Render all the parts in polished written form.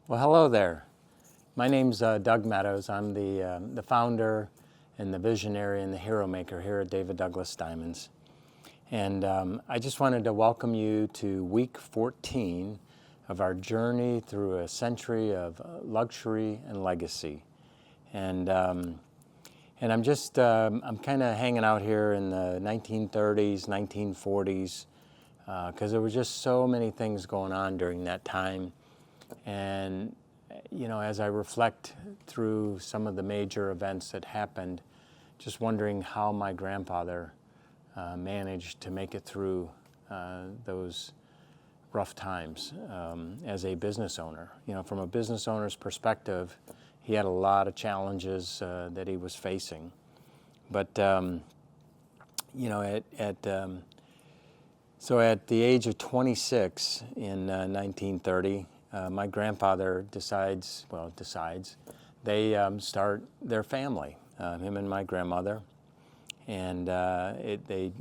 Well, hello there. My name's Doug Meadows. I'm the founder and the visionary and the hero maker here at David Douglas Diamonds. And I just wanted to welcome you to week 14 of our journey through a century of luxury and legacy. And I'm just, I'm kind of hanging out here in the 1930s, 1940s, because there were just so many things going on during that time. And, you know, as I reflect through some of the major events that happened, just wondering how my grandfather managed to make it through those rough times as a business owner. You know, from a business owner's perspective, he had a lot of challenges that he was facing. But, you know, so at the age of 26 in 1930, my grandfather decides, they start their family, him and my grandmother. And they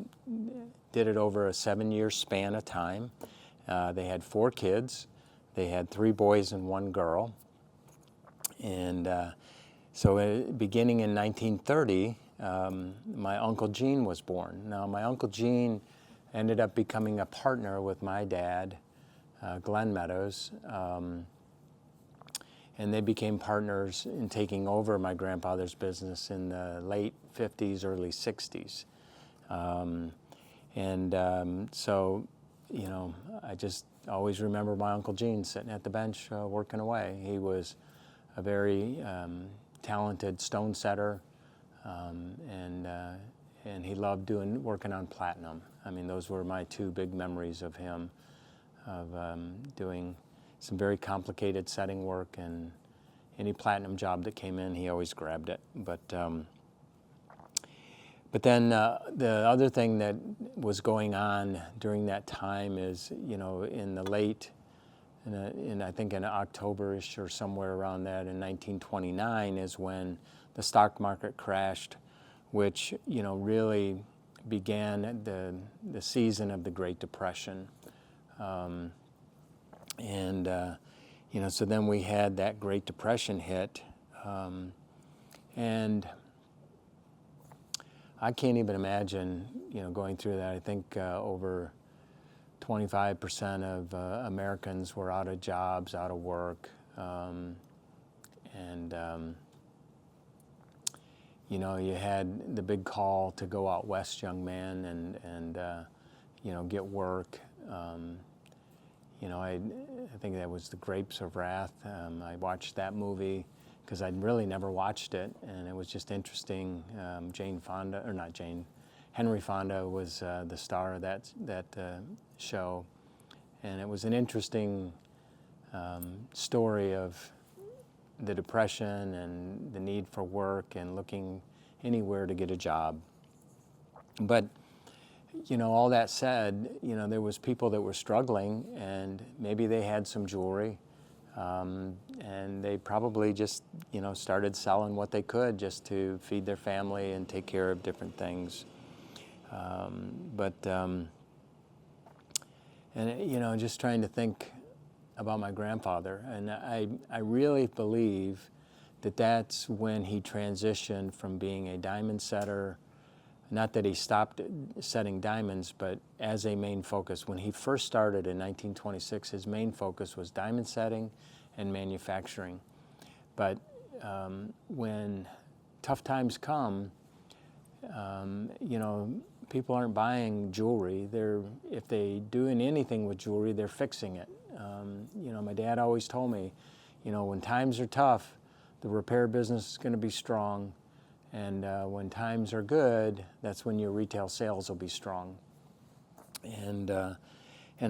did it over a 7-year span of time. They had 4 kids. They had 3 boys and 1 girl. And so beginning in 1930, my Uncle Gene was born. Now, my Uncle Gene ended up becoming a partner with my dad, Glenn Meadows, and they became partners in taking over my grandfather's business in the late 50s, early 60s. So, you know, I just always remember my Uncle Gene sitting at the bench working away. He was a very talented stone setter, and he loved working on platinum. I mean, those were my 2 big memories of him, of doing some very complicated setting work, and any platinum job that came in, he always grabbed it. But then the other thing that was going on during that time is, you know, in the late, I think in October-ish or somewhere around that in 1929 is when the stock market crashed, which, you know, really began the season of the Great Depression. You know, so then we had that Great Depression hit, and I can't even imagine, you know, going through that. I think over 25% of Americans were out of jobs, out of work, you know, you had the big call to go out west, young man, and you know, get work. You know, I think that was The Grapes of Wrath. I watched that movie because I'd really never watched it, and it was just interesting. Henry Fonda was the star of that show, and it was an interesting story of the Depression and the need for work and looking anywhere to get a job. But you know, all that said, you know, there was people that were struggling, and maybe they had some jewelry, and they probably just, you know, started selling what they could just to feed their family and take care of different things. And you know, just trying to think about my grandfather, and I really believe that that's when he transitioned from being a diamond setter. Not that he stopped setting diamonds, but as a main focus. When he first started in 1926, his main focus was diamond setting and manufacturing. But when tough times come, you know, people aren't buying jewelry. If they're doing anything with jewelry, they're fixing it. You know, my dad always told me, you know, when times are tough, the repair business is going to be strong. And when times are good, that's when your retail sales will be strong. And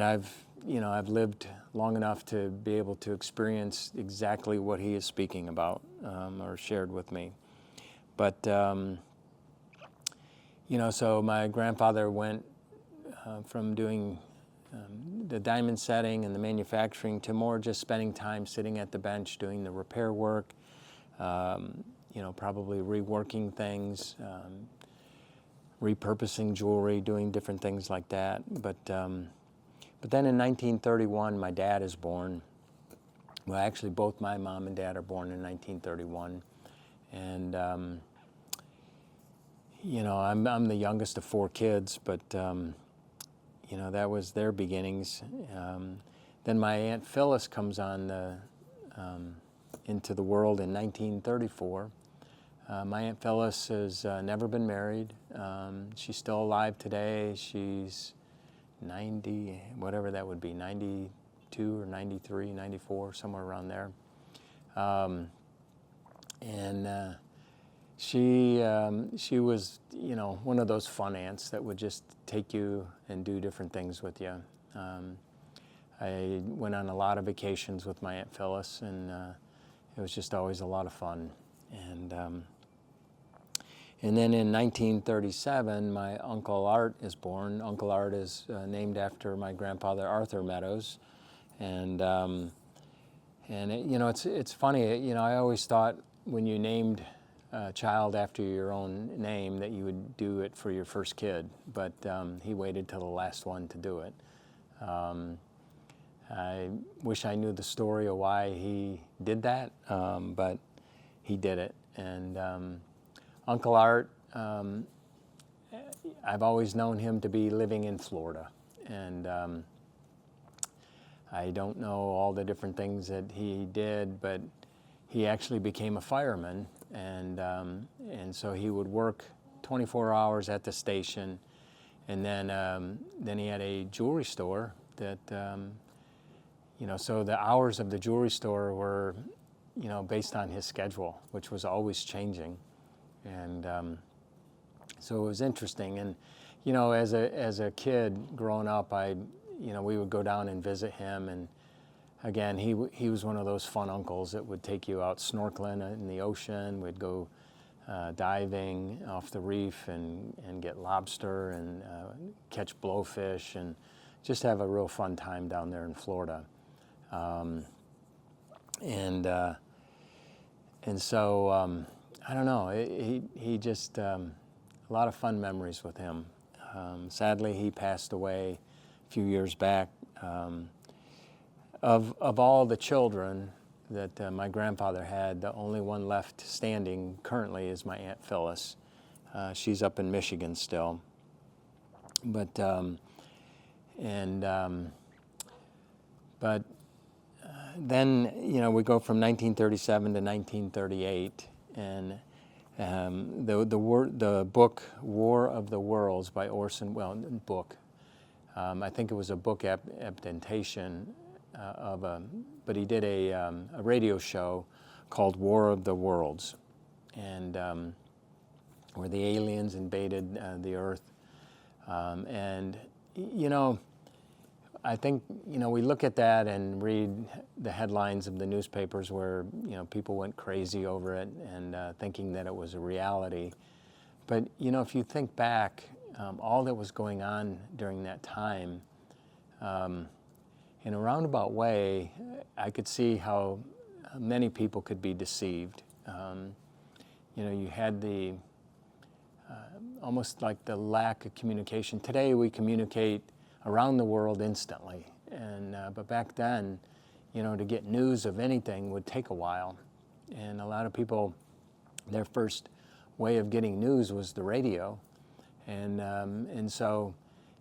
I've lived long enough to be able to experience exactly what he is speaking about or shared with me. But you know, so my grandfather went from doing the diamond setting and the manufacturing to more just spending time sitting at the bench doing the repair work. You know, probably reworking things, repurposing jewelry, doing different things like that. But then in 1931, my dad is born, Well, actually, both my mom and dad are born in 1931, and you know, I'm the youngest of 4 kids, but you know, that was their beginnings. Then my Aunt Phyllis comes on into the world in 1934. My Aunt Phyllis has never been married. She's still alive today. She's 90, whatever that would be, 92 or 93, 94, somewhere around there. And she was, you know, one of those fun aunts that would just take you and do different things with you. I went on a lot of vacations with my Aunt Phyllis, and it was just always a lot of fun. And then in 1937, my Uncle Art is born. Uncle Art is named after my grandfather, Arthur Meadows. And you know, it's funny, you know, I always thought when you named a child after your own name that you would do it for your first kid, but he waited till the last one to do it. I wish I knew the story of why he did that, but he did it. And Uncle Art, I've always known him to be living in Florida, and I don't know all the different things that he did, but he actually became a fireman, and so he would work 24 hours at the station, and then he had a jewelry store that, you know, so the hours of the jewelry store were, you know, based on his schedule, which was always changing. And so it was interesting. And, you know, as a kid growing up, you know, we would go down and visit him. And again, he was one of those fun uncles that would take you out snorkeling in the ocean. We'd go diving off the reef and get lobster and catch blowfish and just have a real fun time down there in Florida. And so, I don't know, he just, a lot of fun memories with him. Sadly, he passed away a few years back. Of all the children that my grandfather had, the only one left standing currently is my Aunt Phyllis. She's up in Michigan still. But then, you know, we go from 1937 to 1938, and the book War of the Worlds by Orson, well, book, I think it was a book adaptation but he did a radio show called War of the Worlds, and where the aliens invaded the Earth, and you know, I think, you know, we look at that and read the headlines of the newspapers where, you know, people went crazy over it and thinking that it was a reality. But, you know, if you think back, all that was going on during that time, in a roundabout way, I could see how many people could be deceived. You know, you had the, almost like the lack of communication. Today we communicate around the world instantly, and but back then, you know, to get news of anything would take a while, and a lot of people, their first way of getting news was the radio, and so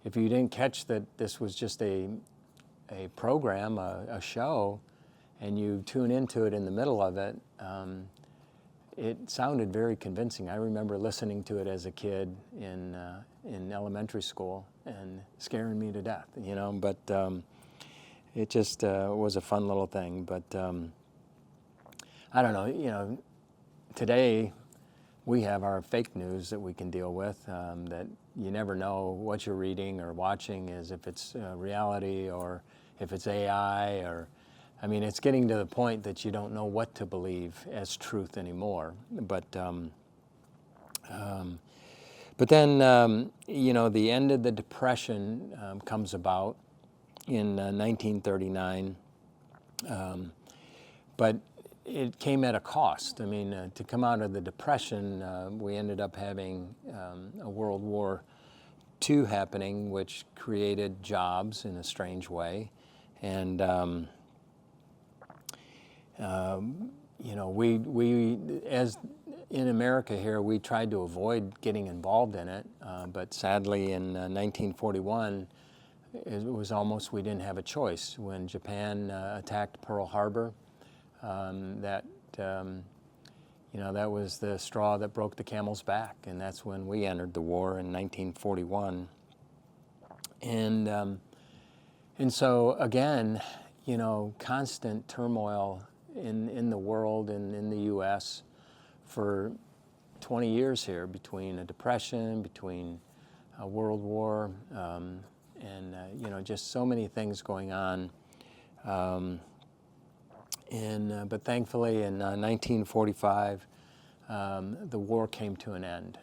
if you didn't catch that this was just a program, a show, and you tune into it in the middle of it, it sounded very convincing. I remember listening to it as a kid in elementary school and scaring me to death, you know, but it just was a fun little thing. But I don't know, you know, today we have our fake news that we can deal with, that you never know what you're reading or watching, is if it's reality or if it's AI, or, I mean, it's getting to the point that you don't know what to believe as truth anymore. But then, you know, the end of the Depression comes about in 1939, but it came at a cost. I mean, to come out of the Depression, we ended up having a World War II happening, which created jobs in a strange way. And You know, we as in America here, we tried to avoid getting involved in it, but sadly in 1941, it was almost we didn't have a choice. When Japan attacked Pearl Harbor, that you know, that was the straw that broke the camel's back, and that's when we entered the war in 1941. And so again, you know, constant turmoil in the world and in the U.S. for 20 years here, between a depression, between a world war, and you know, just so many things going on. But thankfully in 1945, the war came to an end.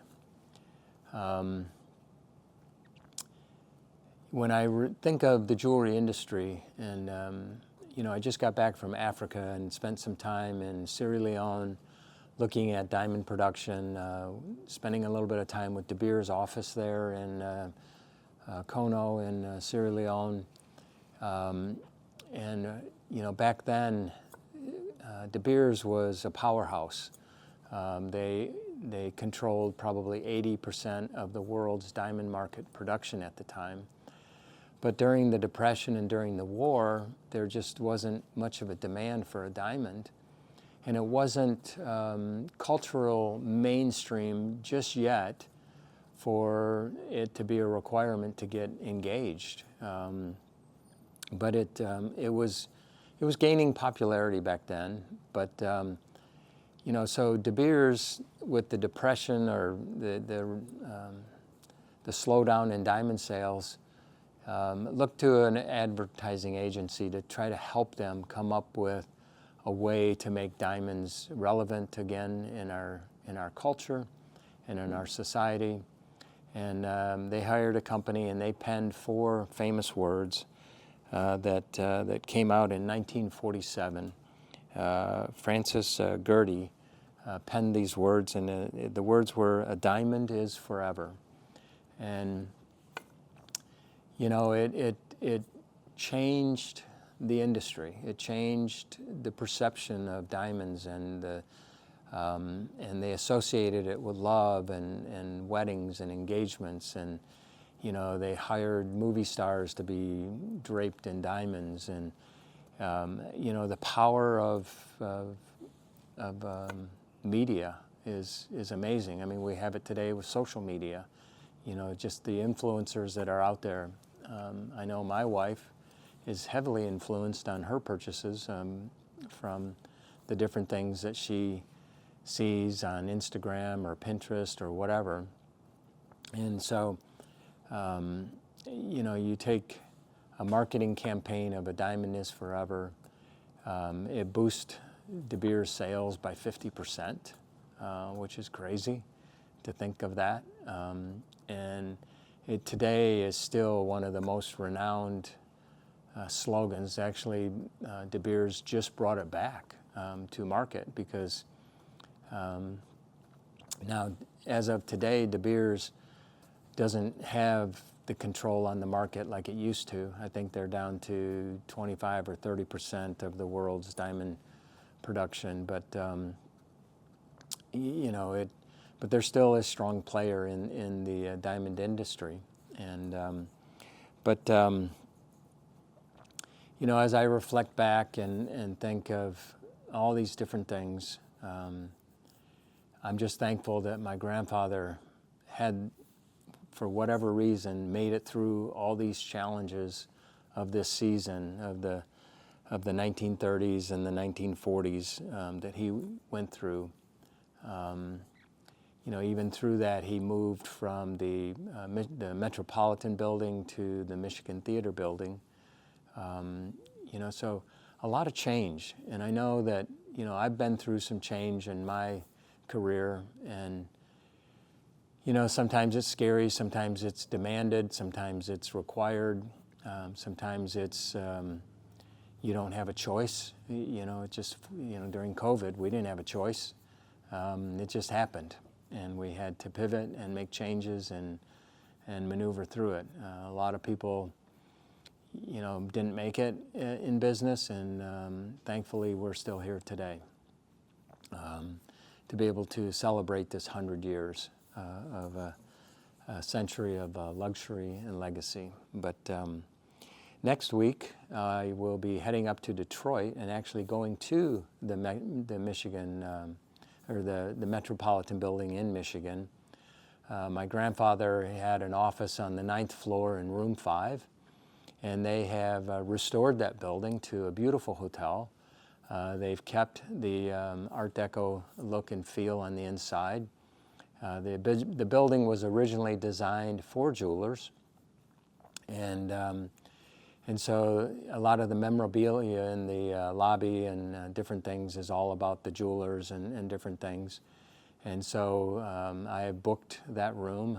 When I think of the jewelry industry, and you know, I just got back from Africa and spent some time in Sierra Leone looking at diamond production, spending a little bit of time with De Beers' office there in Kono in Sierra Leone. You know, back then, De Beers was a powerhouse. They controlled probably 80% of the world's diamond market production at the time. But during the Depression and during the war, there just wasn't much of a demand for a diamond. And it wasn't cultural mainstream just yet for it to be a requirement to get engaged. But it was gaining popularity back then. But you know, so De Beers, with the Depression or the slowdown in diamond sales, looked to an advertising agency to try to help them come up with a way to make diamonds relevant again in our culture and in our society. And they hired a company, and they penned 4 famous words that came out in 1947. Francis Gertie penned these words, and the words were, "A diamond is forever." And you know, it changed the industry. It changed the perception of diamonds, and they associated it with love and weddings and engagements, and you know, they hired movie stars to be draped in diamonds, and you know, the power of media is amazing. I mean, we have it today with social media. You know, just the influencers that are out there. I know my wife is heavily influenced on her purchases from the different things that she sees on Instagram or Pinterest or whatever. And so, you know, you take a marketing campaign of "A Diamond is Forever," it boosts De Beers' sales by 50%, which is crazy to think of that. And it today is still one of the most renowned slogans. Actually, De Beers just brought it back to market because now, as of today, De Beers doesn't have the control on the market like it used to. I think they're down to 25 or 30% of the world's diamond production, but you know, but they're still a strong player in the diamond industry. And you know, as I reflect back and think of all these different things, I'm just thankful that my grandfather had, for whatever reason, made it through all these challenges of this season of the 1930s and the 1940s that he went through. You know, even through that, he moved from the Metropolitan Building to the Michigan Theater Building. You know, so a lot of change. And I know that, you know, I've been through some change in my career, and you know, sometimes it's scary, sometimes it's demanded, sometimes it's required, sometimes it's you don't have a choice. You know, it just, you know, during COVID, we didn't have a choice. It just happened, and we had to pivot and make changes and maneuver through it. A lot of people, didn't make it in business, and thankfully we're still here today to be able to celebrate this 100 years of a century of luxury and legacy. But next week I will be heading up to Detroit and actually going to the Michigan or the Metropolitan Building in Michigan. My grandfather had an office on the 9th floor in room 5, and they have restored that building to a beautiful hotel. They've kept the Art Deco look and feel on the inside. The building was originally designed for jewelers, and so a lot of the memorabilia in the lobby and different things is all about the jewelers and different things. And so I have booked that room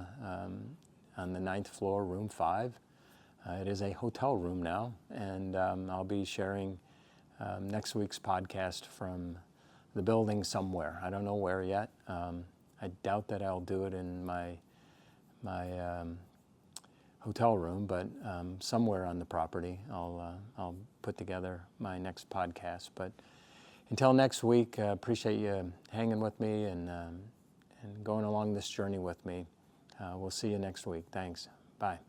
on the 9th floor, room 5. It is a hotel room now, and I'll be sharing next week's podcast from the building somewhere. I don't know where yet. I doubt that I'll do it in my hotel room, but somewhere on the property I'll put together my next podcast. But until next week, appreciate you hanging with me and going along this journey with me. We'll see you next week. Thanks. Bye.